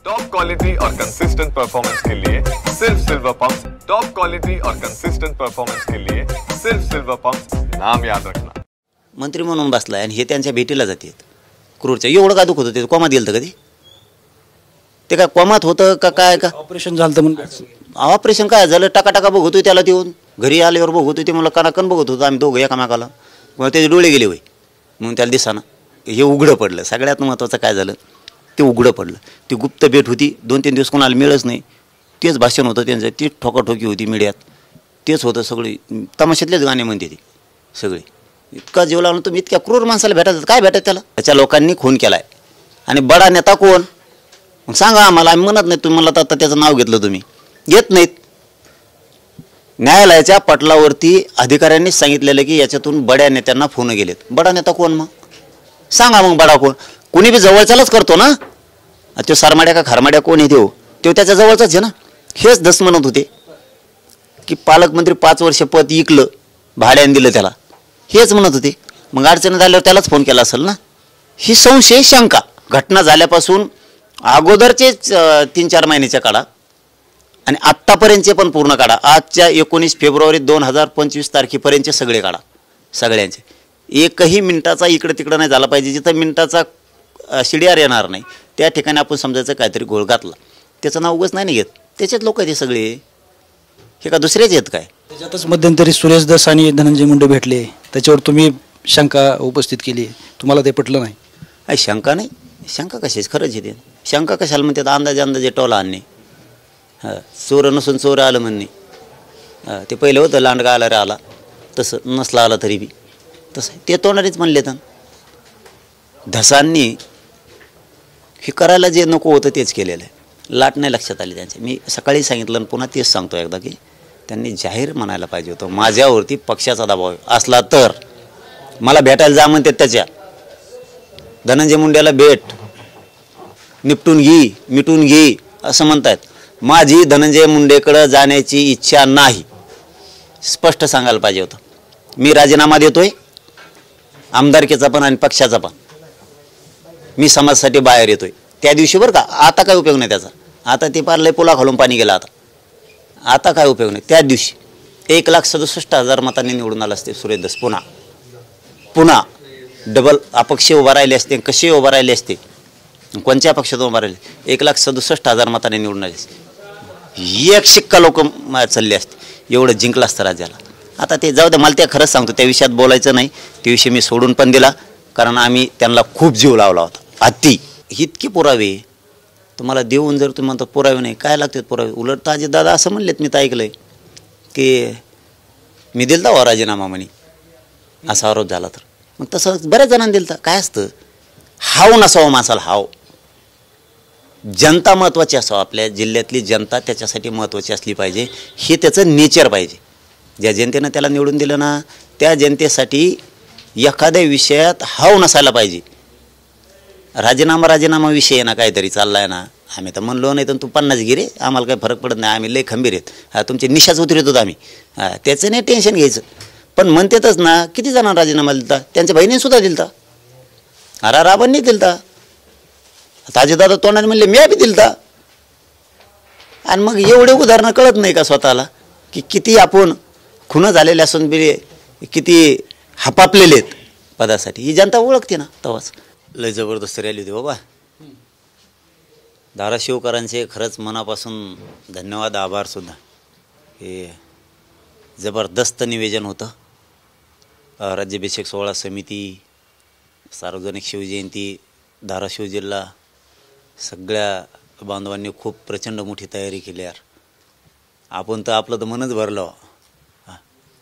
Top quality और consistent performance के लिए सिर्फ सिल्वर पंप्स। टॉप क्वालिटी और कंसिस्टेंट परफॉर्मेंस के लिए सिर्फ सिल्वर पंप्स, नाम याद रखना। मंत्री म्हणून बसलाय आणि हे त्यांच्या भेटीला जातात क्रूरच्या। एवढं काय दुखत होतं? कोमात गेलं कधी? ते काय कोमात होतं का काय? का ऑपरेशन झालं म्हणून? ऑपरेशन काय झालं? टाका बघतोय त्याला, देऊन घरी आल्यावर बघतोय ते मला कणाकण बघत होतो आम्ही दोघं एकामेकाला। मग त्याचे डोळे गेले होय म्हणून त्याला दिसाना। हे उघडं पडलं। सगळ्यात महत्त्वाचं काय झालं ते उघडं पडलं। ती गुप्त भेट होती, 2-3 दिवस कोणाला मिळच नाही। तेच भाषण होतं त्यांचं, तीच ठोकाठोकी होती मीडियात, तेच होतं। सगळी तमाशातलेच गाणे म्हणते ती सगळे। इतका जीव लागला तुम्ही इतक्या क्रूर माणसाला भेटायचं काय भेटायचं त्याला? त्याच्या लोकांनी खून केलाय। आणि बडा नेता कोण मग सांगा आम्हाला? आम्ही म्हणत नाही, तुम्ही मला आता त्याचं नाव घेतलं, तुम्ही घेत नाहीत। न्यायालयाच्या पटलावरती अधिकाऱ्यांनी सांगितलेलं की याच्यातून बड्या नेत्यांना फोन गेलेत। बडा नेता कोण मग सांगा? मग बडा कोण? कुणी बी जवळच्यालाच करतो ना। तो सरमाड्या का खरमाड्या कोण आहे तो त्याच्या जवळचाच आहे ना। हेच दस म्हणत होते की पालकमंत्री 5 वर्ष पद इकलं, भाड्याने दिलं त्याला, हेच म्हणत होते। मग अडचण झाल्यावर त्यालाच फोन केला असेल ना। ही संशय शंका घटना झाल्यापासून अगोदरचे 3-4 महिन्याच्या काढा आणि आत्तापर्यंतचे पण पूर्ण काढा। आजच्या 19 फेब्रुवारी 2025 तारखेपर्यंतचे सगळे काढा, सगळ्यांचे। एकही मिनिटाचा इकडे तिकडे नाही झाला पाहिजे। जिथं मिनिटाचा शिडियार येणार नाही त्या ठिकाणी आपण समजायचं काहीतरी घोळ घातला। त्याचं नाव उगाच नाही घेत, त्याच्यात लोक आहेत हे सगळे, हे का दुसरेच आहेत काय? त्याच्यातच मध्यंतरी सुरेश दस आणि धनंजय मुंडे भेटले, त्याच्यावर तुम्ही शंका उपस्थित केली, तुम्हाला ते पटलं नाही? अरे शंका नाही, शंका कशाच? खरंच येते शंका कशाला म्हणतात? अंदाजे टोला आणणे, चोर नसून चोर आलं म्हणणे। ते पहिलं होतं लांडगा आला रे आला, तसं नसला आला तरी बी तसं ते तोंडारीच म्हणले तर। धसांनी हे करायला जे नको होतं तेच केलेलं आहे। लाट नाही लक्षात आली त्यांच्या। मी सकाळी सांगितलं आणि पुन्हा तेच सांगतो एकदा की त्यांनी जाहीर म्हणायला पाहिजे होतं माझ्यावरती पक्षाचा दबाव असला तर मला भेटायला जा म्हणतात। त्याच्या धनंजय मुंडेला भेट, निपटून मिटून घे असं म्हणतात। माझी धनंजय मुंडेकडं जाण्याची इच्छा नाही, स्पष्ट सांगायला पाहिजे होतं। मी राजीनामा देतोय आमदारकीचा पण आणि पक्षाचा पण। मी समाजासाठी बाहेर येतोय त्या दिवशी बरं का। आता काय उपयोग नाही त्याचा, आता ते पार लय पुला खालून पाणी गेलं, आता काय उपयोग नाही। त्या दिवशी 1,67,000 मतांनी निवडून आला असते सुरेश दस। पुन्हा डबल अपक्ष उभा राहिले असते, कसे उभा राहिले असते, कोणत्या पक्षात उभा राहिले, 1,67,000 मतांनी निवडून आले असते। एक शिक्का लोक चालले असते, एवढं जिंकलं असतं राज्याला। आता ते जाऊ दे, मला त्या खरंच सांगतो त्या विषयात बोलायचं नाही। त्या विषयी मी सोडून पण दिला, कारण आम्ही त्यांना खूप जीव लावला होता। अति इतके पुरावे तुम्हाला देऊन जर तुम्ही म्हणता पुरावे नाही, काय लागतात पुरावे? उलट ताजे दादा असं म्हणलेत, मी तर ऐकलंय की मी दिलता वा राजीनामा म्हणे, असा आरोप झाला तर। मग तसं बऱ्याच जणांनी दिलता। काय असतं, हाव नसावं माणसाला, हाव। जनता महत्त्वाची असावं, आपल्या जिल्ह्यातली जनता त्याच्यासाठी महत्त्वाची असली पाहिजे, हे त्याचं नेचर पाहिजे। ज्या जनतेनं त्याला निवडून दिलं ना त्या जनतेसाठी एखाद्या विषयात हाव नसायला पाहिजे। राजीनामा विषय आहे ना, काहीतरी चाललाय ना, आम्ही तर म्हणलो नाही तर तू 50 गिरे, आम्हाला काही फरक पडत नाही, आम्ही लय खंबीर आहेत, तुमचे निशाच उतरत होतो आम्ही, त्याचं नाही टेन्शन घ्यायचं। पण म्हणतातच ना किती जणांना राजीनामा दिलता, त्यांच्या बहिणीने सुद्धा दिलता, राबांनी दिलता, ताजेदादा तोंडाने म्हणले मी बी दिलता। आणि मग एवढे उदाहरणं कळत नाही का स्वतःला की किती आपण खुनं झालेले असून बी किती हपापलेले आहेत पदासाठी? ही जनता ओळखते ना तेव्हाच। लय जबरदस्त रॅली होती बाबा। धाराशिवकरांचे खरंच मनापासून धन्यवाद, आभार सुद्धा। हे जबरदस्त निवेदन होतं। राज्याभिषेक सोहळा समिती, सार्वजनिक शिवजयंती, धाराशिव जिल्हा, सगळ्या बांधवांनी खूप प्रचंड मोठी तयारी केली यार। आपण तर आपलं तर मनच भरलं,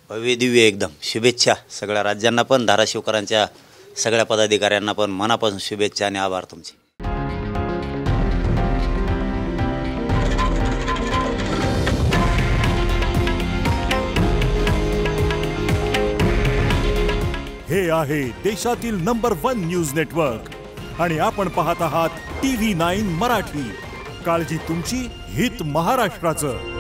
भव्य दिव्य एकदम। शुभेच्छा सगळ्या राज्यांना पण, धाराशिवकरांच्या सगळ्या पदाधिकाऱ्यांना पण मनापासून शुभेच्छा आणि आभार तुमचे। हे आहे देशातील नंबर 1 न्यूज नेटवर्क आणि आपण पाहत आहात TV9 मराठी। काळजी तुमची, हित महाराष्ट्राचं।